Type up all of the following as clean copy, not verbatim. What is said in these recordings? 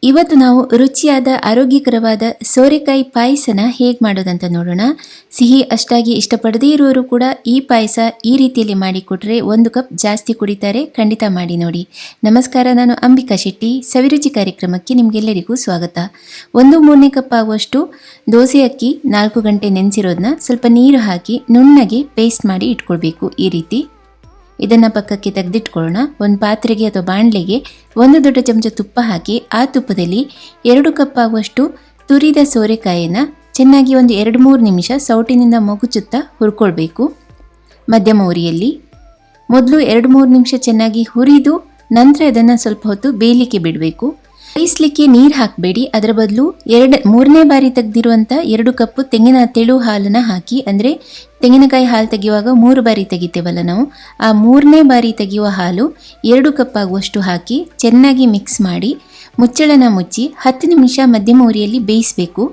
ಇವತ್ತು ನಾವು ರುಚಿಯಾದ ಆರೋಗ್ಯಕರವಾದ ಸೋರೆಕಾಯಿ ಪಾಯಸನ ಹೇಗೆ ಮಾಡೋದಂತ ನೋಡೋಣ. ಸಿಹಿ ಅಷ್ಟಾಗಿ ಇಷ್ಟಪಡದೇ ಇರುವವರು ಕೂಡ ಈ ಪಾಯಸ ಈ ರೀತಿಯಲ್ಲಿ ಮಾಡಿಕೊಟ್ರೆ 1 ಕಪ್ ಜಾಸ್ತಿ ಕುಡಿತಾರೆ. ಖಂಡಿತ ಮಾಡಿ ನೋಡಿ. ನಮಸ್ಕಾರ, ನಾನು ಅಂಬಿಕಾ ಶೆಟ್ಟಿ. ಸವಿರುಚಿ ಕಾರ್ಯಕ್ರಮಕ್ಕೆ ನಿಮಗೆಲ್ಲರಿಗೂ ಸ್ವಾಗತ. 1/3 ಕಪ್ ಆಗುವಷ್ಟು ದೋಸೆ ಅಕ್ಕಿ 4 ಗಂಟೆ ನೆನೆಸಿರೋದನ್ನ ಸ್ವಲ್ಪ ನೀರು ಹಾಕಿ ನುಣ್ಣಗೆ ಪೇಸ್ಟ್ ಮಾಡಿ ಇಟ್ಕೊಳ್ಬೇಕು. ಈ ರೀತಿ ಇದನ್ನು ಪಕ್ಕಕ್ಕೆ ತೆಗೆದಿಟ್ಕೊಳ್ಳೋಣ. ಒಂದು ಪಾತ್ರೆಗೆ ಅಥವಾ ಬಾಣಲೆಗೆ 1 ದೊಡ್ಡ ಚಮಚ ತುಪ್ಪ ಹಾಕಿ ಆ ತುಪ್ಪದಲ್ಲಿ 2 ಕಪ್ ಆಗುವಷ್ಟು ತುರಿದ ಸೋರೆಕಾಯಿನ ಚೆನ್ನಾಗಿ ಒಂದು 2-3 ನಿಮಿಷ ಸೌಟಿನಿಂದ ಮಗುಚುತ್ತಾ ಹುರ್ಕೊಳ್ಬೇಕು. ಮಧ್ಯಮ ಉರಿಯಲ್ಲಿ ಮೊದಲು 2-3 ನಿಮಿಷ ಚೆನ್ನಾಗಿ ಹುರಿದು ನಂತರ ಅದನ್ನು ಸ್ವಲ್ಪ ಹೊತ್ತು ಬೇಯಲಿಕ್ಕೆ ಬಿಡಬೇಕು. ಬೇಯಿಸಲಿಕ್ಕೆ ನೀರು ಹಾಕಬೇಡಿ, ಅದರ ಬದಲು 3ನೇ ಬಾರಿ ತೆಗೆದಿರುವಂಥ 2 ಕಪ್ ತೆಂಗಿನ ತೆಳು ಹಾಲನ್ನು ಹಾಕಿ, ಅಂದರೆ ತೆಂಗಿನಕಾಯಿ ಹಾಲು ತೆಗೆಯುವಾಗ 3 ಬಾರಿ ತೆಗಿತೇವಲ್ಲ ನಾವು, ಆ 3ನೇ ಬಾರಿ ತೆಗೆಯುವ ಹಾಲು 2 ಕಪ್ ಆಗುವಷ್ಟು ಹಾಕಿ ಚೆನ್ನಾಗಿ ಮಿಕ್ಸ್ ಮಾಡಿ ಮುಚ್ಚಳನ ಮುಚ್ಚಿ 10 ನಿಮಿಷ ಮಧ್ಯಮ ಉರಿಯಲ್ಲಿ ಬೇಯಿಸಬೇಕು.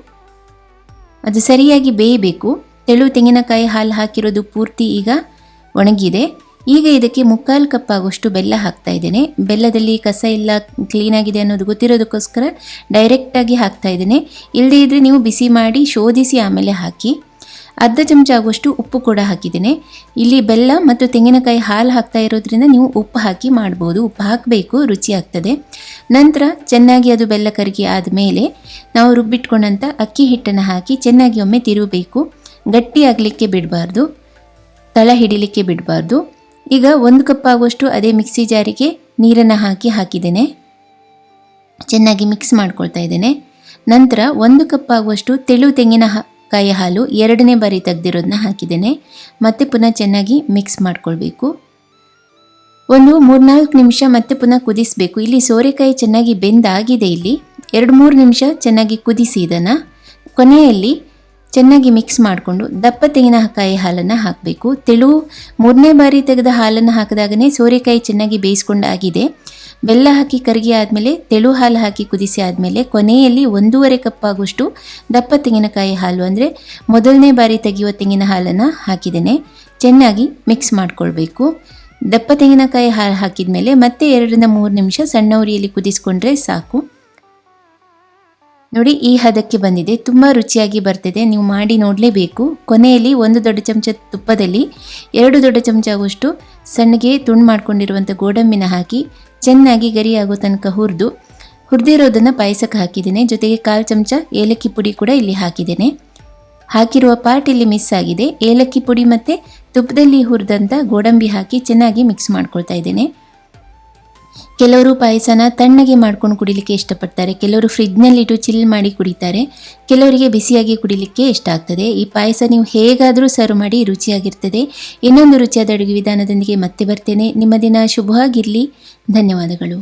ಅದು ಸರಿಯಾಗಿ ಬೇಯಬೇಕು. ತೆಳು ತೆಂಗಿನಕಾಯಿ ಹಾಲು ಹಾಕಿರೋದು ಪೂರ್ತಿ ಈಗ ಒಣಗಿದೆ. ಈಗ ಇದಕ್ಕೆ 3/4 ಕಪ್ ಆಗುವಷ್ಟು ಬೆಲ್ಲ ಹಾಕ್ತಾ ಇದ್ದೇನೆ. ಬೆಲ್ಲದಲ್ಲಿ ಕಸ ಇಲ್ಲ, ಕ್ಲೀನಾಗಿದೆ ಅನ್ನೋದು ಗೊತ್ತಿರೋದಕ್ಕೋಸ್ಕರ ಡೈರೆಕ್ಟಾಗಿ ಹಾಕ್ತಾ ಇದ್ದೇನೆ. ಇಲ್ಲದೇ ಇದ್ದರೆ ನೀವು ಬಿಸಿ ಮಾಡಿ ಶೋಧಿಸಿ ಆಮೇಲೆ ಹಾಕಿ. ಅರ್ಧ ಚಮಚ ಆಗುವಷ್ಟು ಉಪ್ಪು ಕೂಡ ಹಾಕಿದ್ದೇನೆ. ಇಲ್ಲಿ ಬೆಲ್ಲ ಮತ್ತು ತೆಂಗಿನಕಾಯಿ ಹಾಲು ಹಾಕ್ತಾ ಇರೋದ್ರಿಂದ ನೀವು ಉಪ್ಪು ಹಾಕಿ ಮಾಡ್ಬೋದು. ಉಪ್ಪು ಹಾಕಬೇಕು, ರುಚಿ ಆಗ್ತದೆ. ನಂತರ ಚೆನ್ನಾಗಿ ಅದು ಬೆಲ್ಲ ಕರಗಿ ಆದಮೇಲೆ ನಾವು ರುಬ್ಬಿಟ್ಕೊಂಡಂಥ ಅಕ್ಕಿ ಹಿಟ್ಟನ್ನು ಹಾಕಿ ಚೆನ್ನಾಗಿ ಒಮ್ಮೆ ತಿರುಗಬೇಕು. ಗಟ್ಟಿ ಆಗಲಿಕ್ಕೆ ಬಿಡಬಾರ್ದು, ತಳ ಹಿಡಿಲಿಕ್ಕೆ ಬಿಡಬಾರ್ದು. ಈಗ 1 ಕಪ್ ಆಗುವಷ್ಟು ಅದೇ ಮಿಕ್ಸಿ ಜಾರಿಗೆ ನೀರನ್ನು ಹಾಕಿದ್ದೇನೆ. ಚೆನ್ನಾಗಿ ಮಿಕ್ಸ್ ಮಾಡ್ಕೊಳ್ತಾ ಇದ್ದೇನೆ. ನಂತರ 1 ಕಪ್ ಆಗುವಷ್ಟು ತೆಳು ತೆಂಗಿನಕಾಯಿ ಹಾಲು 2ನೇ ಬಾರಿ ತೆಗೆದಿರೋದನ್ನ ಹಾಕಿದ್ದೇನೆ. ಮತ್ತೆ ಪುನಃ ಚೆನ್ನಾಗಿ ಮಿಕ್ಸ್ ಮಾಡ್ಕೊಳ್ಬೇಕು. ಒಂದು 3-4 ನಿಮಿಷ ಮತ್ತೆ ಪುನಃ ಕುದಿಸಬೇಕು. ಇಲ್ಲಿ ಸೋರೆಕಾಯಿ ಚೆನ್ನಾಗಿ ಬೆಂದಾಗಿದೆ. ಇಲ್ಲಿ 2-3 ನಿಮಿಷ ಚೆನ್ನಾಗಿ ಕುದಿಸಿ ಇದನ್ನು ಕೊನೆಯಲ್ಲಿ ಚೆನ್ನಾಗಿ ಮಿಕ್ಸ್ ಮಾಡಿಕೊಂಡು ದಪ್ಪ ತೆಂಗಿನಕಾಯಿ ಹಾಲನ್ನು ಹಾಕಬೇಕು. ತೆಳು 3ನೇ ಬಾರಿ ತೆಗೆದ ಹಾಲನ್ನು ಹಾಕಿದಾಗನೇ ಸೋರೆಕಾಯಿ ಚೆನ್ನಾಗಿ ಬೇಯಿಸ್ಕೊಂಡಾಗಿದೆ. ಬೆಲ್ಲ ಹಾಕಿ ಕರಗಿ ಆದಮೇಲೆ ತೆಳು ಹಾಲು ಹಾಕಿ ಕುದಿಸಿ ಆದಮೇಲೆ ಕೊನೆಯಲ್ಲಿ 1.5 ಕಪ್ ಆಗುವಷ್ಟು ದಪ್ಪ ತೆಂಗಿನಕಾಯಿ ಹಾಲು, ಅಂದರೆ ಮೊದಲನೇ ಬಾರಿ ತೆಗೆಯುವ ತೆಂಗಿನ ಹಾಲನ್ನು ಹಾಕಿದ್ದೇನೆ. ಚೆನ್ನಾಗಿ ಮಿಕ್ಸ್ ಮಾಡಿಕೊಳ್ಬೇಕು. ದಪ್ಪ ತೆಂಗಿನಕಾಯಿ ಹಾಲು ಹಾಕಿದ ಮೇಲೆ ಮತ್ತೆ 2-3 ನಿಮಿಷ ಸಣ್ಣ ಉರಿಯಲ್ಲಿ ಕುದಿಸ್ಕೊಂಡ್ರೆ ಸಾಕು. ನೋಡಿ, ಈ ಹದಕ್ಕೆ ಬಂದಿದೆ. ತುಂಬ ರುಚಿಯಾಗಿ ಬರ್ತಿದೆ. ನೀವು ಮಾಡಿ ನೋಡಲೇಬೇಕು. ಕೊನೆಯಲ್ಲಿ 1 ದೊಡ್ಡ ಚಮಚ ತುಪ್ಪದಲ್ಲಿ 2 ದೊಡ್ಡ ಚಮಚ ಆಗುವಷ್ಟು ಸಣ್ಣಗೆ ತುಂಡು ಮಾಡ್ಕೊಂಡಿರುವಂಥ ಗೋಡಂಬಿನ ಹಾಕಿ ಚೆನ್ನಾಗಿ ಗರಿ ಆಗೋ ತನಕ ಹುರಿದಿರೋದನ್ನು ಪಾಯಸಕ್ಕೆ ಹಾಕಿದ್ದೇನೆ. ಜೊತೆಗೆ 1/4 ಚಮಚ ಏಲಕ್ಕಿ ಪುಡಿ ಕೂಡ ಇಲ್ಲಿ ಹಾಕಿದ್ದೇನೆ. ಹಾಕಿರುವ ಪಾರ್ಟ್ ಇಲ್ಲಿ ಮಿಸ್ ಆಗಿದೆ. ಏಲಕ್ಕಿ ಪುಡಿ ಮತ್ತು ತುಪ್ಪದಲ್ಲಿ ಹುರಿದಂಥ ಗೋಡಂಬಿ ಹಾಕಿ ಚೆನ್ನಾಗಿ ಮಿಕ್ಸ್ ಮಾಡ್ಕೊಳ್ತಾ ಇದ್ದೇನೆ. ಕೆಲವರು ಪಾಯಸನ ತಣ್ಣಗೆ ಮಾಡ್ಕೊಂಡು ಕುಡಿಲಿಕ್ಕೆ ಇಷ್ಟಪಡ್ತಾರೆ, ಕೆಲವರು ಫ್ರಿಜ್ನಲ್ಲಿಟ್ಟು ಚಿಲ್ ಮಾಡಿ ಕುಡಿತಾರೆ, ಕೆಲವರಿಗೆ ಬಿಸಿಯಾಗಿ ಕುಡಿಲಿಕ್ಕೆ ಇಷ್ಟ ಆಗ್ತದೆ. ಈ ಪಾಯಸ ನೀವು ಹೇಗಾದರೂ ಸರ್ವ್ ಮಾಡಿ, ರುಚಿಯಾಗಿರ್ತದೆ. ಇನ್ನೊಂದು ರುಚಿಯಾದ ಅಡುಗೆ ವಿಧಾನದೊಂದಿಗೆ ಮತ್ತೆ ಬರ್ತೇನೆ. ನಿಮ್ಮ ದಿನ ಶುಭವಾಗಿರಲಿ. ಧನ್ಯವಾದಗಳು.